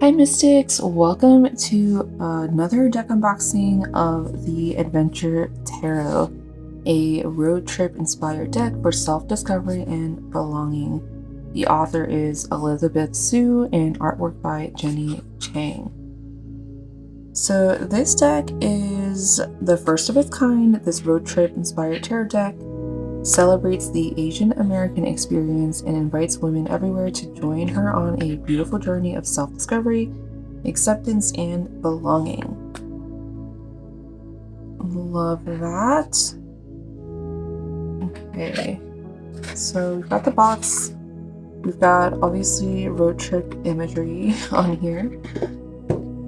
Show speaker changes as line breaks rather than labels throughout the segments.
Hi Mystics, welcome to another deck unboxing of the Adventure Tarot, a road trip inspired deck for self-discovery and belonging. The author is Elizabeth Su and artwork by Jenny Chang. So this deck is the first of its kind. This road trip inspired tarot deck celebrates the Asian American experience and invites women everywhere to join her on a beautiful journey of self-discovery, acceptance, and belonging. Love that. Okay, so we've got the box. We've got obviously road trip imagery on here.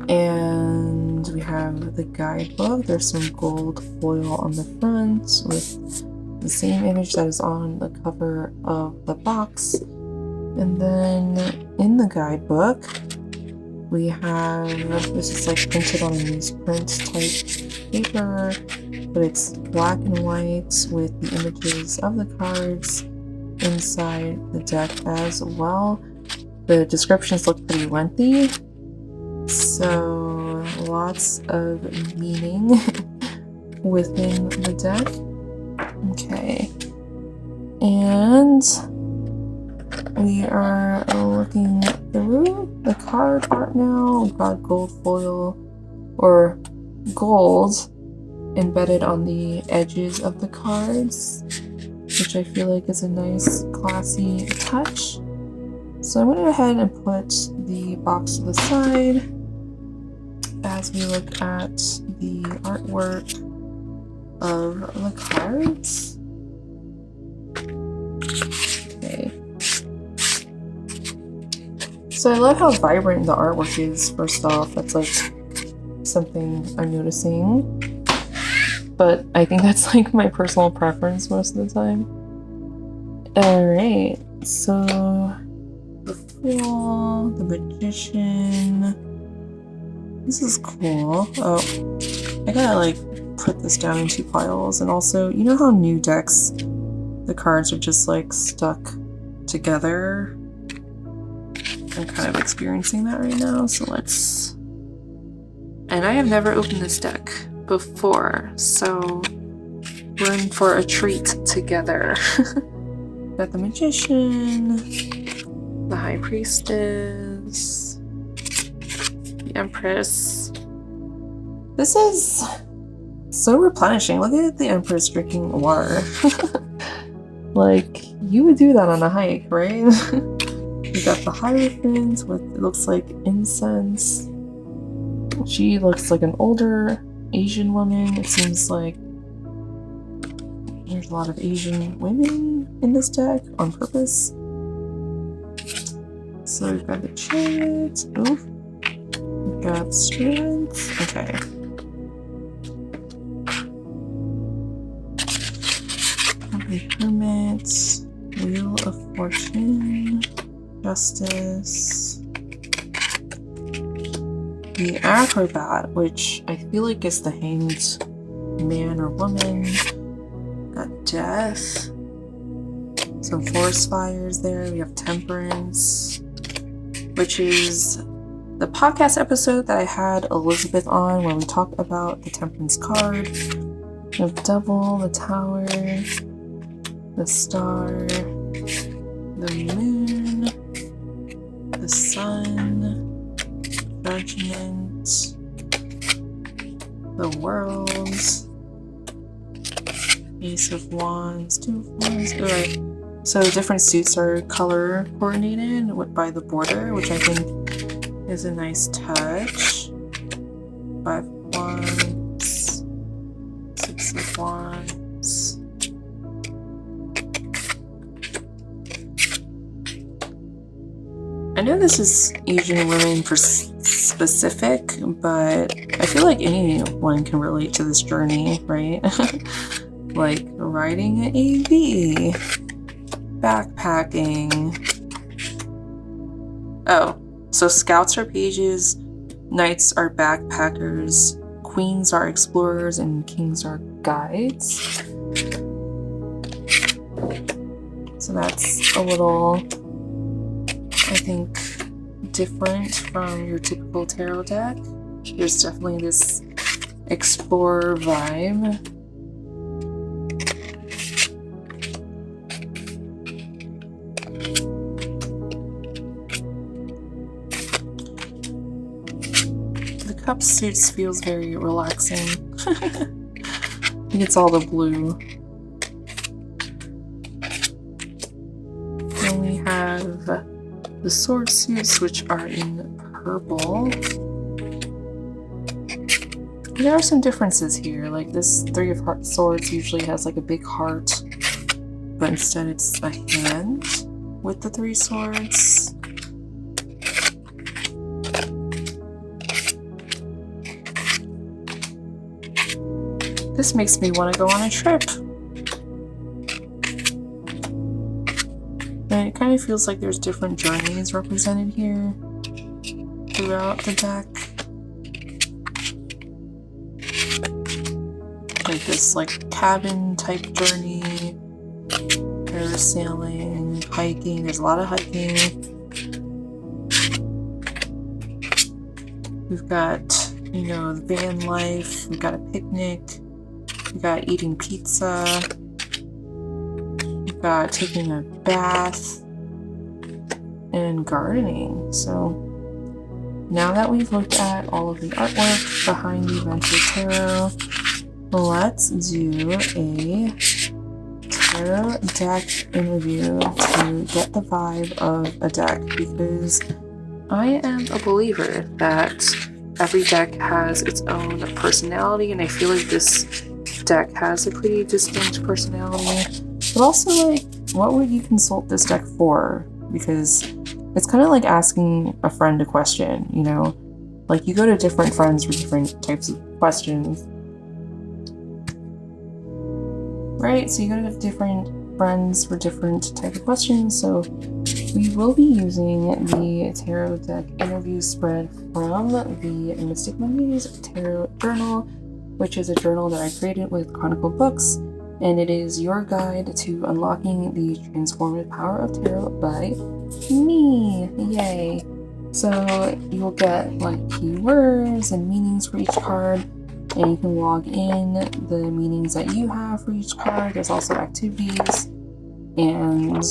And we have the guidebook. There's some gold foil on the front with the same image that is on the cover of the box. And then in the guidebook, we have, this is like printed on a newsprint type paper, but it's black and white with the images of the cards inside the deck as well. The descriptions look pretty lengthy, so lots of meaning within the deck. Okay, and we are looking through the card art now. We've got gold foil, or gold, embedded on the edges of the cards, which I feel like is a nice classy touch. So I'm going to go ahead and put the box to the side as we look at the artwork of the cards. Okay. So I love how vibrant the artwork is, first off. That's like something I'm noticing. But I think that's like my personal preference most of the time. Alright, so the Fool, the Magician. This is cool. Oh, I gotta like put this down in two piles. And also, you know how new decks, the cards are just like stuck together? I'm kind of experiencing that right now, so let's... And I have never opened this deck before, so we're in for a treat together. Got the Magician, the High Priestess, the Empress. This is so replenishing. Look at the Empress drinking water. Like, you would do that on a hike, right? We got the Hierophant with, it looks like incense. She looks like an older Asian woman. It seems like there's a lot of Asian women in this deck on purpose. So we've got the Chariot. Oof. We've got Strength. Okay. The Hermit. Wheel of Fortune. Justice. The Acrobat, which I feel like is the hanged man or woman. Got Death. Some forest fires there. We have Temperance, which is the podcast episode that I had Elizabeth on where we talk about the Temperance card. We have Devil, the Tower, the Star, the Moon, the Sun, Judgment, the World, Ace of Wands, Two of Wands. Alright, so different suits are color coordinated by the border, which I think is a nice touch. 5 of Wands, 6 of Wands. I know this is Asian women specific, but I feel like anyone can relate to this journey, right? Like riding an AV, backpacking. Oh, so scouts are pages, knights are backpackers, queens are explorers, and kings are guides. So that's a little, I think, different from your typical tarot deck. There's definitely this explorer vibe. The cup suits feels very relaxing. I think it's all the blue. Then we have the sword suits, which are in purple. There are some differences here, like this Three of Swords usually has like a big heart, but instead it's a hand with the 3 swords. This makes me want to go on a trip. And it kind of feels like there's different journeys represented here throughout the deck. Like this cabin type journey, parasailing, hiking. There's a lot of hiking. We've got, the van life. We've got a picnic. We've got eating pizza. We've got taking a bath and gardening. So now that we've looked at all of the artwork behind the Adventure Tarot, let's do a tarot deck interview to get the vibe of a deck, because I am a believer that every deck has its own personality, and I feel like this deck has a pretty distinct personality. But also, what would you consult this deck for? Because it's kind of like asking a friend a question, you go to different friends for different types of questions. Right, so you go to different friends for different type of questions. So we will be using the tarot deck interview spread from the Mystic Mondays Tarot Journal, which is a journal that I created with Chronicle Books, and it is your guide to unlocking the transformative power of tarot by me. Yay! So you'll get keywords and meanings for each card, and you can log in the meanings that you have for each card. There's also activities, and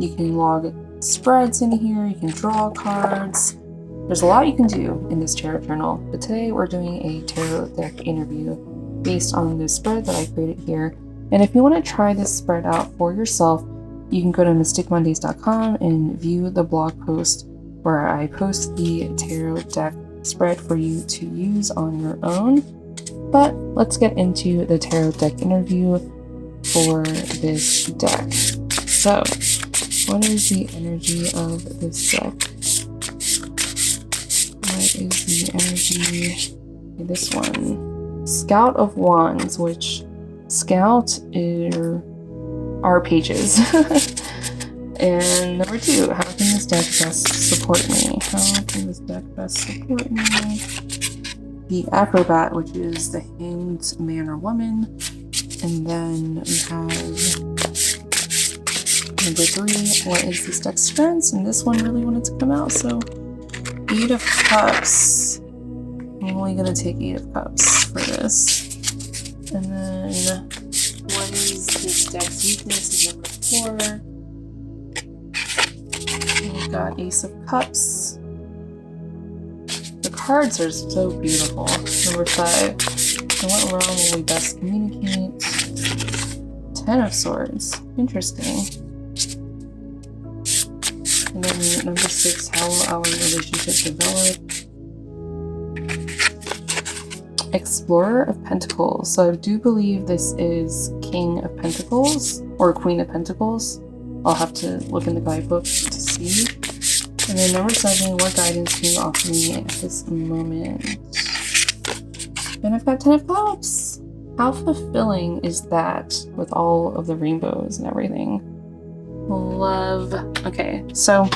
you can log spreads in here. You can draw cards. There's a lot you can do in this tarot journal, but today we're doing a tarot deck interview based on this spread that I created here. And if you want to try this spread out for yourself, you can go to mysticmondays.com and view the blog post where I post the tarot deck spread for you to use on your own. But let's get into the tarot deck interview for this deck. So, what is the energy of this deck? What is the energy of this one? Scout of Wands, which Scout are pages. And number 2, how can this deck best support me? How can this deck best support me? The Acrobat, which is the Hanged Man or Woman. And then we have number 3, what is this deck's strengths? And this one really wanted to come out, so 8 of Cups. I'm only going to take 8 of Cups for this. And then what is this deck's weakness is number 4. We've got Ace of Cups. The cards are so beautiful. Number 5. In what realm will we best communicate? 10 of Swords. Interesting. And then number 6, how will our relationship develop? Explorer of Pentacles. So I do believe this is King of Pentacles or Queen of Pentacles. I'll have to look in the guidebook to see. And then number 7, what guidance can you offer me at this moment? And I've got 10 of Cups. How fulfilling is that with all of the rainbows and everything? Love. Okay, so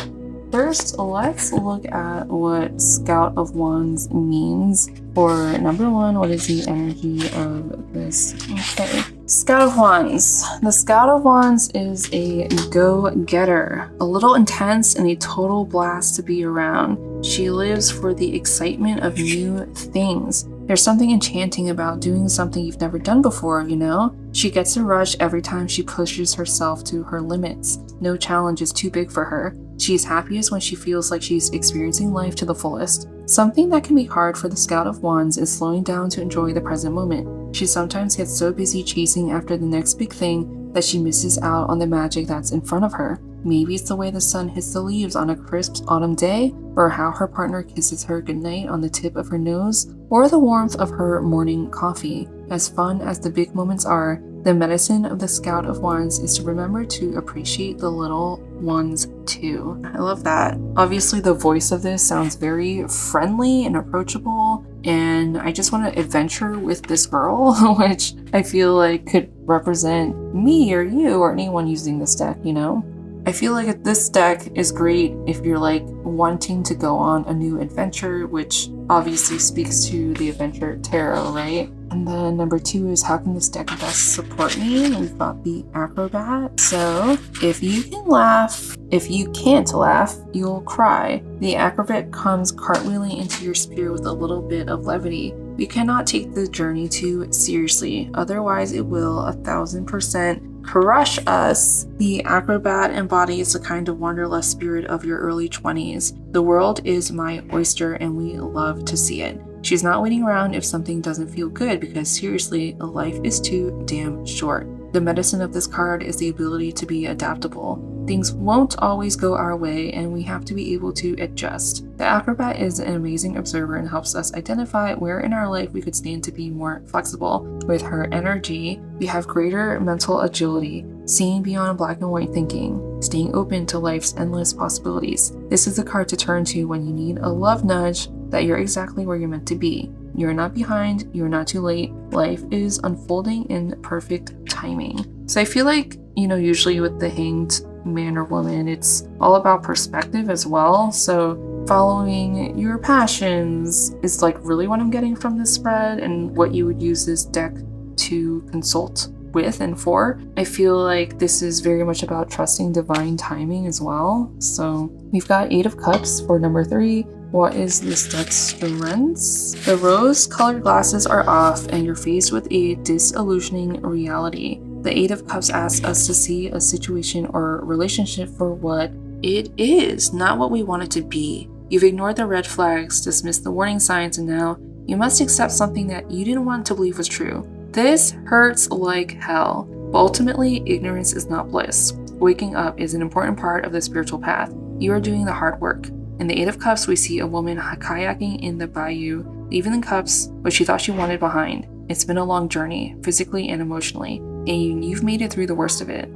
first let's look at what Scout of Wands means. For number 1, what is the energy of this? Okay, Scout of Wands. The Scout of Wands is a go-getter, a little intense and a total blast to be around. She lives for the excitement of new things. There's something enchanting about doing something you've never done before, you know? She gets a rush every time she pushes herself to her limits. No challenge is too big for her. She's happiest when she feels like she's experiencing life to the fullest. Something that can be hard for the Scout of Wands is slowing down to enjoy the present moment. She sometimes gets so busy chasing after the next big thing that she misses out on the magic that's in front of her. Maybe it's the way the sun hits the leaves on a crisp autumn day, or how her partner kisses her goodnight on the tip of her nose, or the warmth of her morning coffee. As fun as the big moments are, the medicine of the Scout of Wands is to remember to appreciate the little ones too. I love that. Obviously, the voice of this sounds very friendly and approachable, and I just want to adventure with this girl, which I feel like could represent me or you or anyone using this deck, you know? I feel like this deck is great if you're like wanting to go on a new adventure, which obviously speaks to the Adventure Tarot, right? And then number 2 is how can this deck best support me? And we've got the Acrobat. So if you can laugh, if you can't laugh, you'll cry. The Acrobat comes cartwheeling into your spirit with a little bit of levity. We cannot take the journey too seriously, otherwise it will 1000% crush us. The Acrobat embodies the kind of wanderlust spirit of your early 20s. The world is my oyster and we love to see it. She's not waiting around if something doesn't feel good because seriously, life is too damn short. The medicine of this card is the ability to be adaptable. Things won't always go our way and we have to be able to adjust. The Acrobat is an amazing observer and helps us identify where in our life we could stand to be more flexible. With her energy, we have greater mental agility, seeing beyond black and white thinking, staying open to life's endless possibilities. This is the card to turn to when you need a love nudge that you're exactly where you're meant to be. You're not behind, you're not too late. Life is unfolding in perfect timing. So I feel like, you know, usually with the Hanged Man or Woman, it's all about perspective as well. So following your passions is like really what I'm getting from this spread and what you would use this deck to consult with and for. I feel like this is very much about trusting divine timing as well. So we've got 8 of Cups for number 3. What is this deck's strengths? The rose-colored glasses are off and you're faced with a disillusioning reality. The 8 of Cups asks us to see a situation or relationship for what it is, not what we want it to be. You've ignored the red flags, dismissed the warning signs, and now you must accept something that you didn't want to believe was true. This hurts like hell, but ultimately, ignorance is not bliss. Waking up is an important part of the spiritual path. You are doing the hard work. In the 8 of Cups, we see a woman kayaking in the bayou, leaving the cups, which she thought she wanted behind. It's been a long journey, physically and emotionally, and you've made it through the worst of it.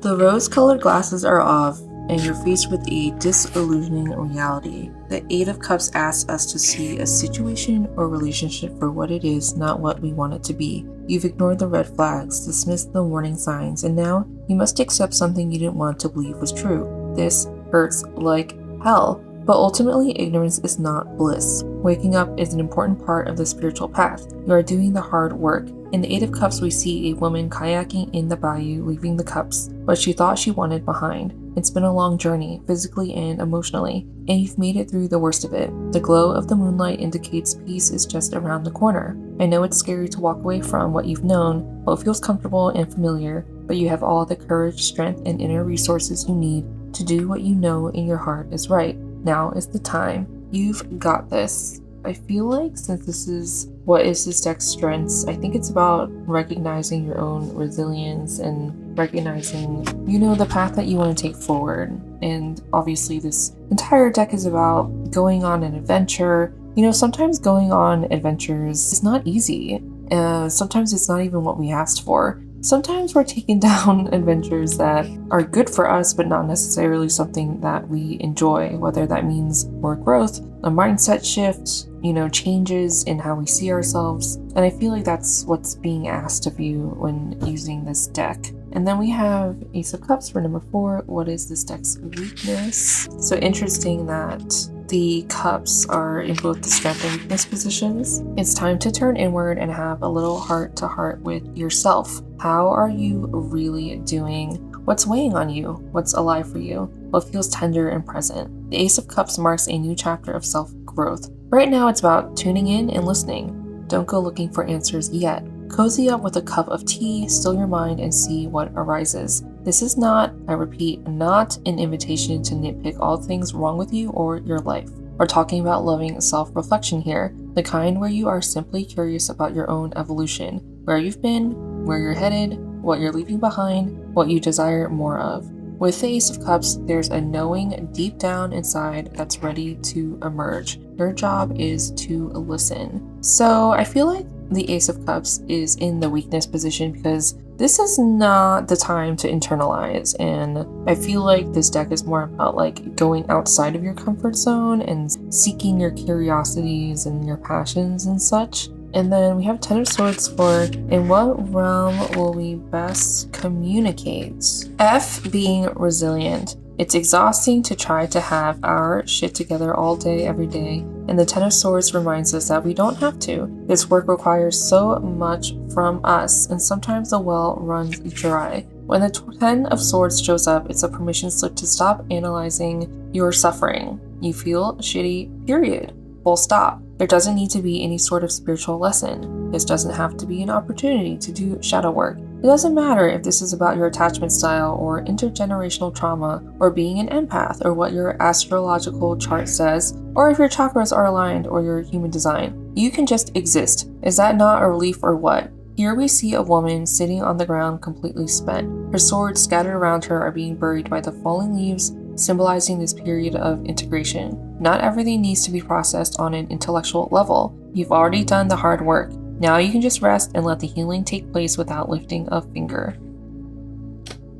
The rose-colored glasses are off, and you're faced with a disillusioning reality. The 8 of Cups asks us to see a situation or relationship for what it is, not what we want it to be. You've ignored the red flags, dismissed the warning signs, and now you must accept something you didn't want to believe was true. This hurts like hell, but ultimately ignorance is not bliss. Waking up is an important part of the spiritual path. You are doing the hard work. In the 8 of Cups, we see a woman kayaking in the bayou, leaving the cups, what she thought she wanted behind. It's been a long journey, physically and emotionally, and you've made it through the worst of it. The glow of the moonlight indicates peace is just around the corner. I know it's scary to walk away from what you've known, what feels comfortable and familiar, but you have all the courage, strength, and inner resources you need to do what you know in your heart is right. Now is the time. You've got this. I feel like since this is what is this deck's strengths, I think it's about recognizing your own resilience and recognizing, you know, the path that you want to take forward. And obviously this entire deck is about going on an adventure. You know, sometimes going on adventures is not easy. Sometimes it's not even what we asked for. Sometimes we're taking down adventures that are good for us, but not necessarily something that we enjoy, whether that means more growth, a mindset shift, you know, changes in how we see ourselves. And I feel like that's what's being asked of you when using this deck. And then we have Ace of Cups for number 4. What is this deck's weakness? So interesting that the cups are in both the strength and weakness positions. It's time to turn inward and have a little heart-to-heart with yourself. How are you really doing? What's weighing on you? What's alive for you? What feels tender and present? The Ace of Cups marks a new chapter of self-growth. Right now, it's about tuning in and listening. Don't go looking for answers yet. Cozy up with a cup of tea, still your mind, and see what arises. This is not, I repeat, not an invitation to nitpick all things wrong with you or your life. We're talking about loving self-reflection here, the kind where you are simply curious about your own evolution, where you've been, where you're headed, what you're leaving behind, what you desire more of. With the Ace of Cups, there's a knowing deep down inside that's ready to emerge. Your job is to listen. So I feel like the Ace of Cups is in the weakness position because this is not the time to internalize, and I feel like this deck is more about like going outside of your comfort zone and seeking your curiosities and your passions and such. And then we have Ten of Swords for in what realm will we best communicate? F, being resilient. It's exhausting to try to have our shit together all day, every day, and the Ten of Swords reminds us that we don't have to. This work requires so much from us, and sometimes the well runs dry. When the Ten of Swords shows up, it's a permission slip to stop analyzing your suffering. You feel shitty, period. Full stop. There doesn't need to be any sort of spiritual lesson. This doesn't have to be an opportunity to do shadow work. It doesn't matter if this is about your attachment style or intergenerational trauma or being an empath or what your astrological chart says or if your chakras are aligned or your human design. You can just exist. Is that not a relief or what? Here we see a woman sitting on the ground completely spent. Her swords scattered around her are being buried by the falling leaves, symbolizing this period of integration. Not everything needs to be processed on an intellectual level. You've already done the hard work. Now you can just rest and let the healing take place without lifting a finger.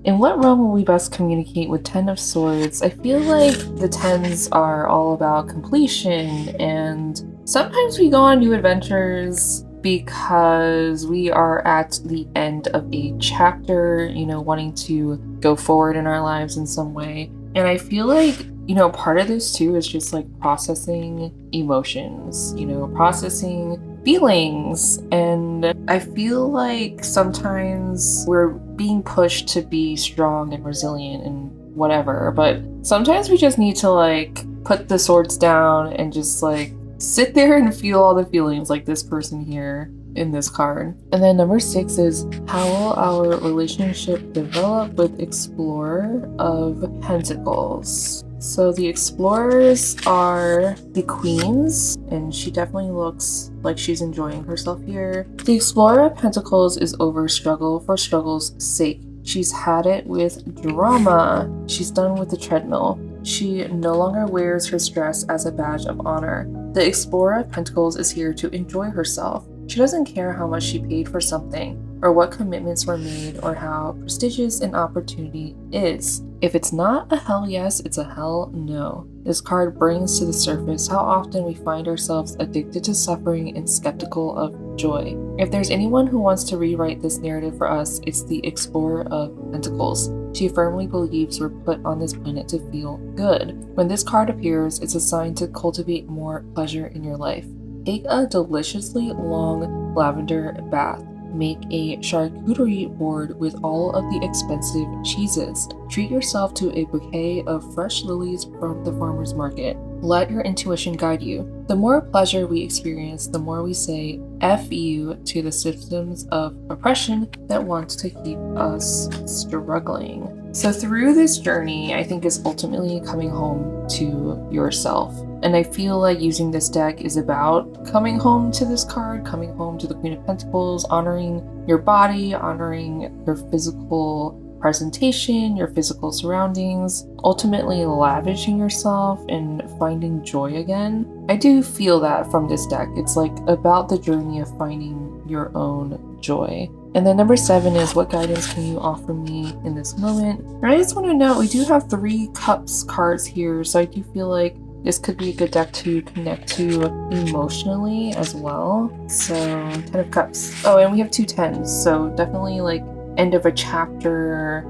In what realm will we best communicate with Ten of Swords? I feel like the tens are all about completion, and sometimes we go on new adventures because we are at the end of a chapter, wanting to go forward in our lives in some way. And I feel like, part of this too is just like processing emotions, processing feelings. And I feel like sometimes we're being pushed to be strong and resilient and whatever, but sometimes we just need to like put the swords down and just like sit there and feel all the feelings, like this person here in this card. And then number 6 is, how will our relationship develop with Explorer of Pentacles? So the explorers are the queens, and she definitely looks like she's enjoying herself here. The Explorer of Pentacles is over struggle for struggle's sake. She's had it with drama. She's done with the treadmill. She no longer wears her stress as a badge of honor. The Explorer of Pentacles is here to enjoy herself. She doesn't care how much she paid for something, or what commitments were made, or how prestigious an opportunity is. If it's not a hell yes, it's a hell no. This card brings to the surface how often we find ourselves addicted to suffering and skeptical of joy. If there's anyone who wants to rewrite this narrative for us, it's the Explorer of Pentacles. She firmly believes we're put on this planet to feel good. When this card appears, it's a sign to cultivate more pleasure in your life. Take a deliciously long lavender bath. Make a charcuterie board with all of the expensive cheeses. Treat yourself to a bouquet of fresh lilies from the farmer's market. Let your intuition guide you. The more pleasure we experience, the more we say F you to the systems of oppression that want to keep us struggling. So through this journey, I think is ultimately coming home to yourself. And I feel like using this deck is about coming home to this card, coming home to the Queen of Pentacles, honoring your body, honoring your physical presentation, your physical surroundings, ultimately lavishing yourself and finding joy again. I do feel that from this deck. It's like about the journey of finding your own joy. And then number 7 is, what guidance can you offer me in this moment? And I just want to note, we do have 3 cups cards here, so I do feel like this could be a good deck to connect to emotionally as well. So 10 of Cups. Oh, and we have 2 tens, so definitely like end of a chapter,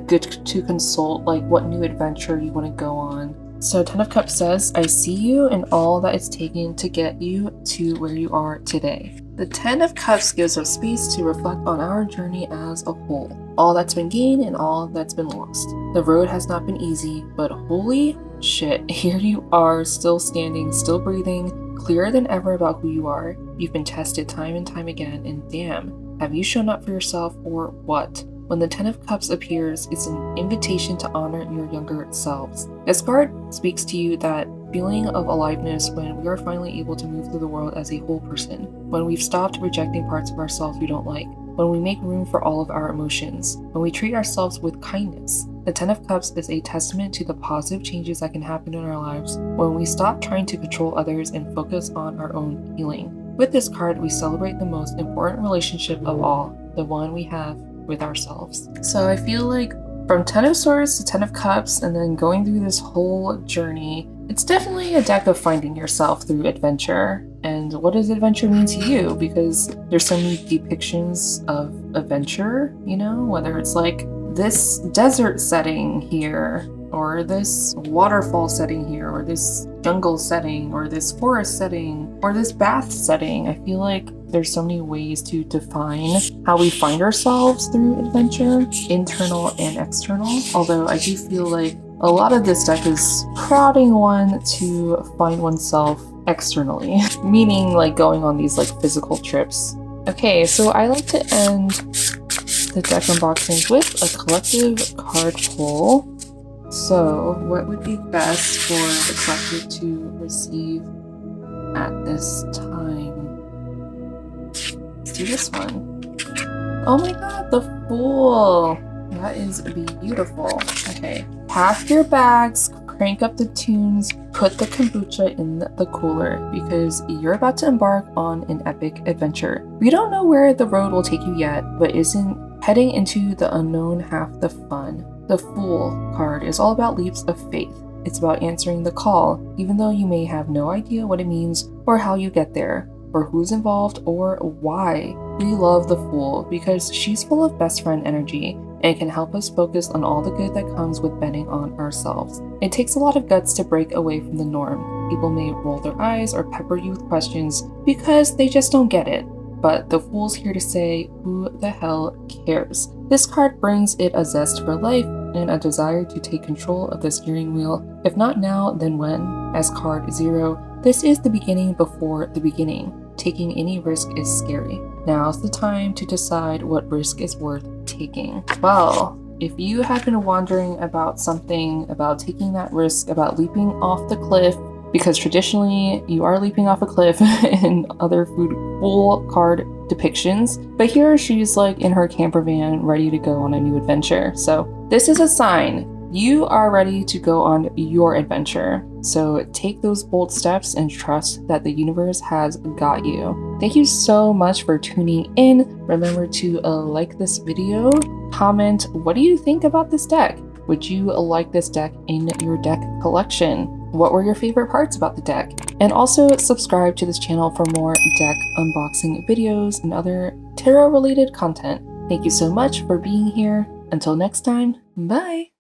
good to consult like what new adventure you want to go on. So Ten of Cups says, I see you and all that it's taken to get you to where you are today. The Ten of Cups gives us space to reflect on our journey as a whole. All that's been gained and all that's been lost. The road has not been easy, but holy shit, here you are, still standing, still breathing, clearer than ever about who you are. You've been tested time and time again, and damn, have you shown up for yourself or what? When the Ten of Cups appears, it's an invitation to honor your younger selves. This card speaks to you that feeling of aliveness when we are finally able to move through the world as a whole person, when we've stopped rejecting parts of ourselves we don't like, when we make room for all of our emotions, when we treat ourselves with kindness. The Ten of Cups is a testament to the positive changes that can happen in our lives when we stop trying to control others and focus on our own healing. With this card, we celebrate the most important relationship of all, the one we have with ourselves. So I feel like from Ten of Swords to Ten of Cups and then going through this whole journey, it's definitely a deck of finding yourself through adventure. And what does adventure mean to you? Because there's so many depictions of adventure, you know, whether it's like this desert setting here, or this waterfall setting here, or this jungle setting, or this forest setting, or this bath setting. I feel like there's so many ways to define how we find ourselves through adventure, internal and external. Although I do feel like a lot of this deck is prodding one to find oneself externally, meaning like going on these like physical trips. Okay, so I like to end the deck unboxings with a collective card pull. So what would be best for the collective to receive at this time? Let's do this one. Oh my god, the Fool! That is beautiful. Okay, pack your bags, crank up the tunes, put the kombucha in the cooler, because you're about to embark on an epic adventure. We don't know where the road will take you yet, but isn't heading into the unknown half the fun? The Fool card is all about leaps of faith. It's about answering the call, even though you may have no idea what it means or how you get there, or who's involved or why. We love the Fool because she's full of best friend energy and can help us focus on all the good that comes with betting on ourselves. It takes a lot of guts to break away from the norm. People may roll their eyes or pepper you with questions because they just don't get it. But the Fool's here to say, who the hell cares? This card brings it a zest for life and a desire to take control of the steering wheel. If not now, then when? As card 0, this is the beginning before the beginning. Taking any risk is scary. Now's the time to decide what risk is worth taking. Well, if you have been wondering about something, about taking that risk, about leaping off the cliff, because traditionally you are leaping off a cliff in other Fool card depictions, but here she's like in her camper van ready to go on a new adventure. So this is a sign you are ready to go on your adventure. So take those bold steps and trust that the universe has got you. Thank you so much for tuning in. Remember to like this video, comment, what do you think about this deck? Would you like this deck in your deck collection? What were your favorite parts about the deck? And also subscribe to this channel for more deck unboxing videos and other tarot related content. Thank you so much for being here. Until next time, bye!